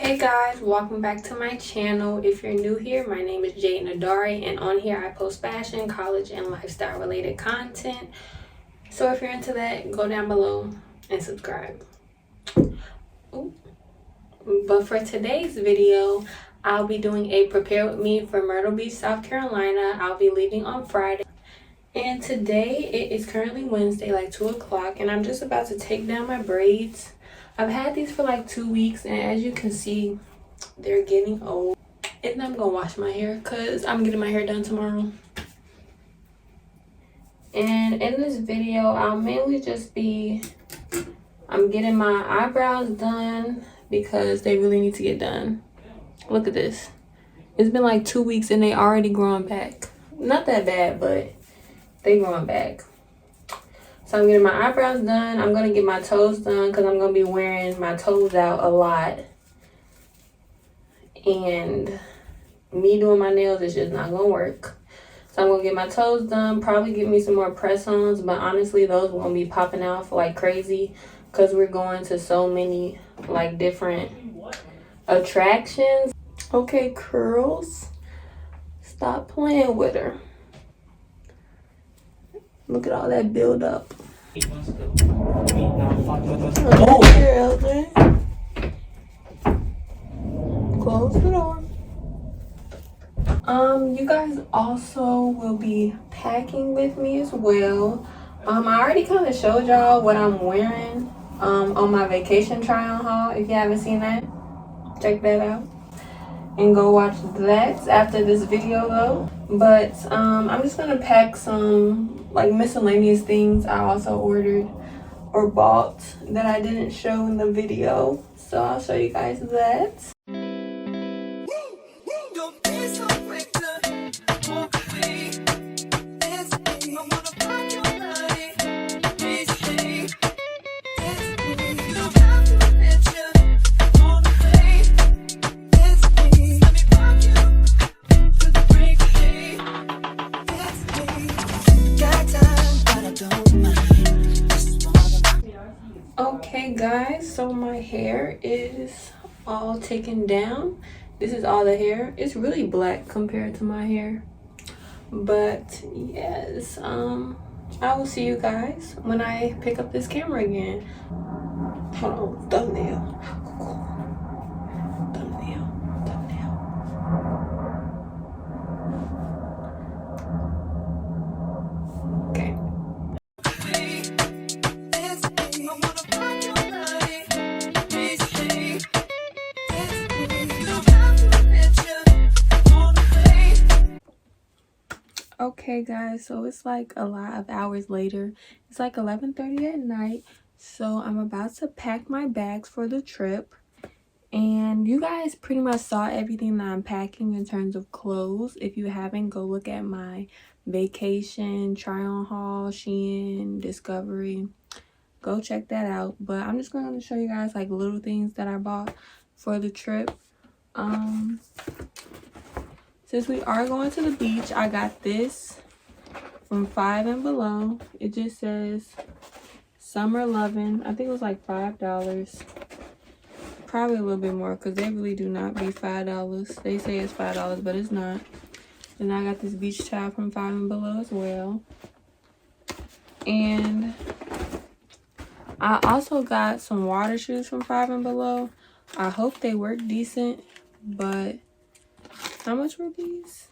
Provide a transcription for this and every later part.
Hey guys, welcome back to my channel. If you're new here, my name is Jade Nadari, and on here I post fashion, college, and lifestyle related content. So if you're into that, go down below and subscribe. Ooh. But for today's video, I'll be doing a prepare with me for Myrtle Beach, South Carolina. I'll be leaving on Friday. And today it is currently Wednesday, like 2 o'clock, and I'm just about to take down my braids. I've had these for like 2 weeks, and as you can see, they're getting old. And I'm gonna wash my hair because I'm getting my hair done tomorrow. And in this video, I'll mainly just be, I'm getting my eyebrows done because they really need to get done. Look at this. It's been like 2 weeks and they already growing back. Not that bad, but they growing back. So I'm getting my eyebrows done. I'm going to get my toes done because I'm going to be wearing my toes out a lot. And me doing my nails is just not going to work. So I'm going to get my toes done. Probably get me some more press-ons. But honestly, those won't be popping off like crazy because we're going to so many like different attractions. Okay, curls. Stop playing with her. Look at all that build up. Oh. Close the door. You guys also will be packing with me as well. I already kind of showed y'all what I'm wearing on my vacation try-on haul. If you haven't seen that, check that out. And go watch that after this video though. But I'm just gonna pack some like miscellaneous things I also ordered or bought that I didn't show in the video. So I'll show you guys that. Okay guys, so my hair is all taken down. This is all the hair. It's really black compared to my hair, but yes, I will see you guys when I pick up this camera again. Hold on, thumbnail. Okay. Okay guys, so it's like a lot of hours later. It's like 11:30 at night, so I'm about to pack my bags for the trip. And you guys pretty much saw everything that I'm packing in terms of clothes. If you haven't, go look at my vacation try on haul, Shein, Discovery. Go check that out. But I'm just going to show you guys like little things that I bought for the trip. Since we are going to the beach, I got this from 5 and Below. It just says Summer Lovin'. I think it was like $5. Probably a little bit more because they really do not be $5. They say it's $5, but it's not. And I got this beach towel from 5 and Below as well. And I also got some water shoes from 5 and Below. I hope they work decent, but how much were these?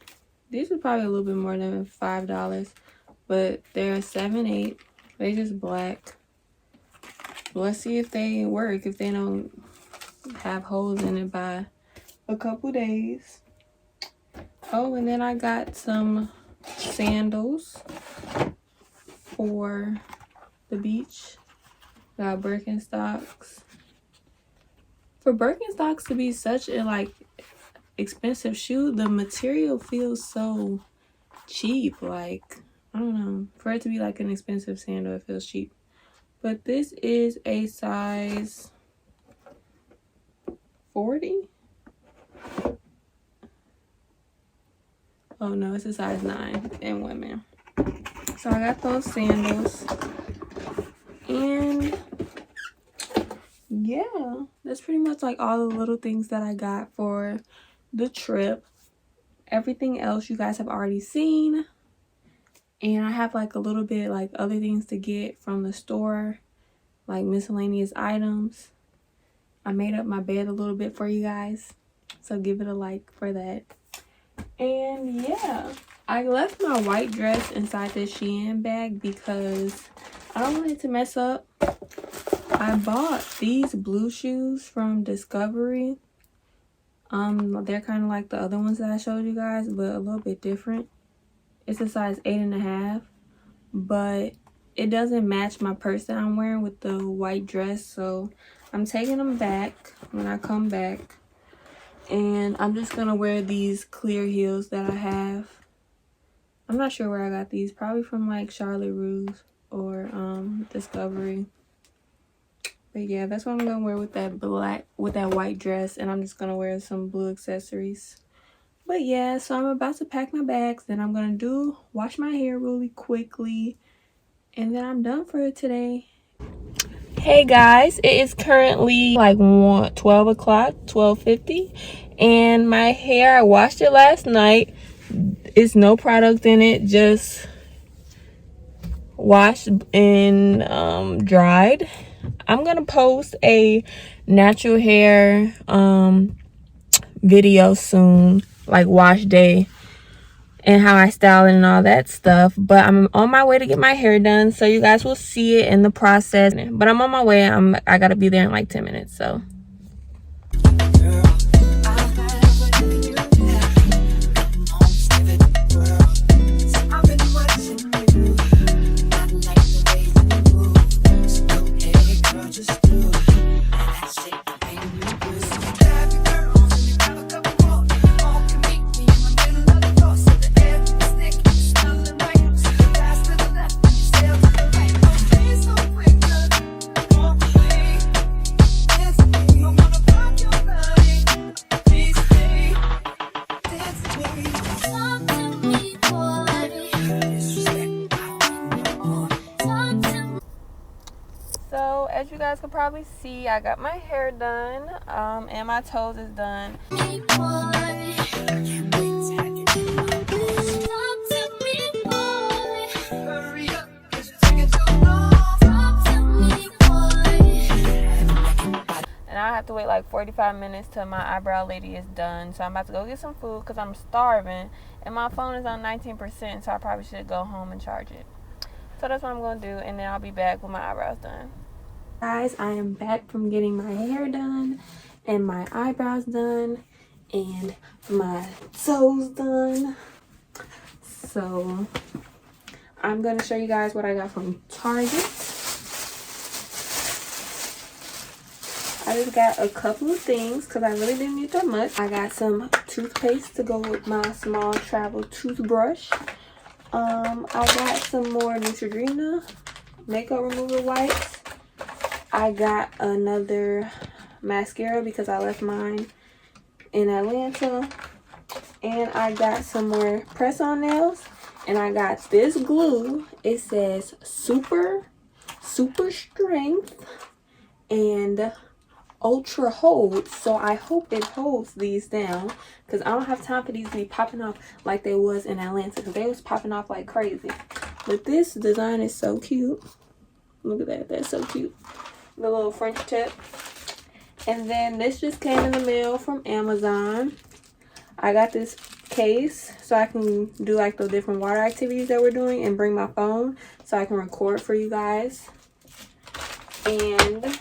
These were probably a little bit more than $5, but they're 7/8. They just black. Let's see if they work, if they don't have holes in it by a couple days. Oh, and then I got some sandals for the beach. Got Birkenstocks. For Birkenstocks to be such a like expensive shoe, the material feels so cheap. Like, I don't know, for it to be like an expensive sandal, it feels cheap. But this is a size 40. Oh no, it's a size 9 in women. So I got those sandals. And yeah, that's pretty much like all the little things that I got for the trip. Everything else you guys have already seen. And I have like a little bit like other things to get from the store, like miscellaneous items. I made up my bed a little bit for you guys, so give it a like for that. And yeah, I left my white dress inside the Shein bag because I don't want it to mess up. I bought these blue shoes from Discovery. They're kind of like the other ones that I showed you guys, but a little bit different. It's a size 8.5, but it doesn't match my purse that I'm wearing with the white dress, so I'm taking them back when I come back. And I'm just gonna wear these clear heels that I have. I'm not sure where I got these, probably from like Charlotte Russe or Discovery. But yeah, that's what I'm gonna wear with that white dress, and I'm just gonna wear some blue accessories. But yeah, so I'm about to pack my bags, then I'm gonna wash my hair really quickly, and then I'm done for today. Hey guys, it is currently like 12 o'clock, 12:50, and my hair, I washed it last night. It's no product in it, just washed and dried. I'm gonna post a natural hair video soon, like wash day and how I style it and all that stuff. But I'm on my way to get my hair done, so you guys will see it in the process. But I'm on my way. I gotta be there in like 10 minutes, so. So as you guys can probably see, I got my hair done, and my toes is done. And I have to wait like 45 minutes till my eyebrow lady is done. So I'm about to go get some food because I'm starving, and my phone is on 19%, so I probably should go home and charge it. So that's what I'm going to do, and then I'll be back with my eyebrows done. Guys, I am back from getting my hair done and my eyebrows done and my toes done. So I'm going to show you guys what I got from Target. I just got a couple of things because I really didn't need that much. I got some toothpaste to go with my small travel toothbrush. I got some more Neutrogena makeup remover wipes. I got another mascara because I left mine in Atlanta. And I got some more press-on nails. And I got this glue. It says super strength and ultra hold. So I hope it holds these down, because I don't have time for these to be popping off like they was in Atlanta, because they was popping off like crazy. But this design is so cute. Look at that. That's so cute. The little French tip. And then this just came in the mail from Amazon. I got this case so I can do like the different water activities that we're doing, and bring my phone so I can record for you guys. And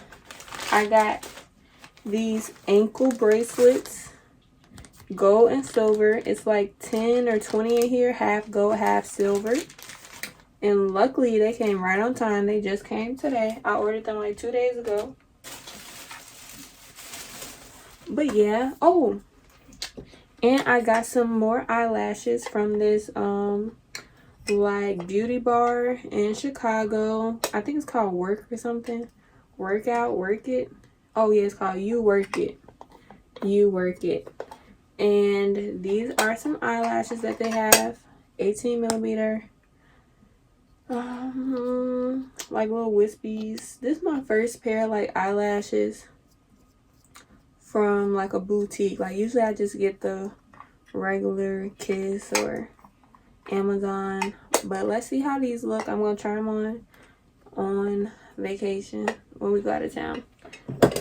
I got these ankle bracelets, gold and silver. It's like 10 or 20 in here, half gold, half silver. And luckily they came right on time. They just came today. I ordered them like 2 days ago. But yeah. Oh, and I got some more eyelashes from this like beauty bar in Chicago. I think it's called Work or something. Work It. Oh yeah, it's called You Work It. You Work It. And these are some eyelashes that they have. 18 millimeter. Like little wispies. This is my first pair of like eyelashes. from like a boutique. Like usually I just get the regular Kiss or Amazon, but let's see how these look. I'm gonna try them on vacation when we go out of town.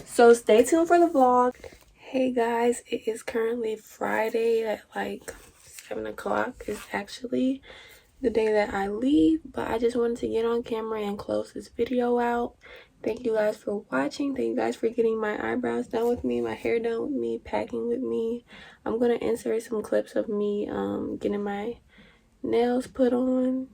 So stay tuned for the vlog. Hey guys, it is currently Friday at like 7 o'clock. It's actually the day that I leave, but I just wanted to get on camera and close this video out. Thank you guys for watching. Thank you guys for getting my eyebrows done with me, my hair done with me, packing with me. I'm gonna insert some clips of me getting my nails put on.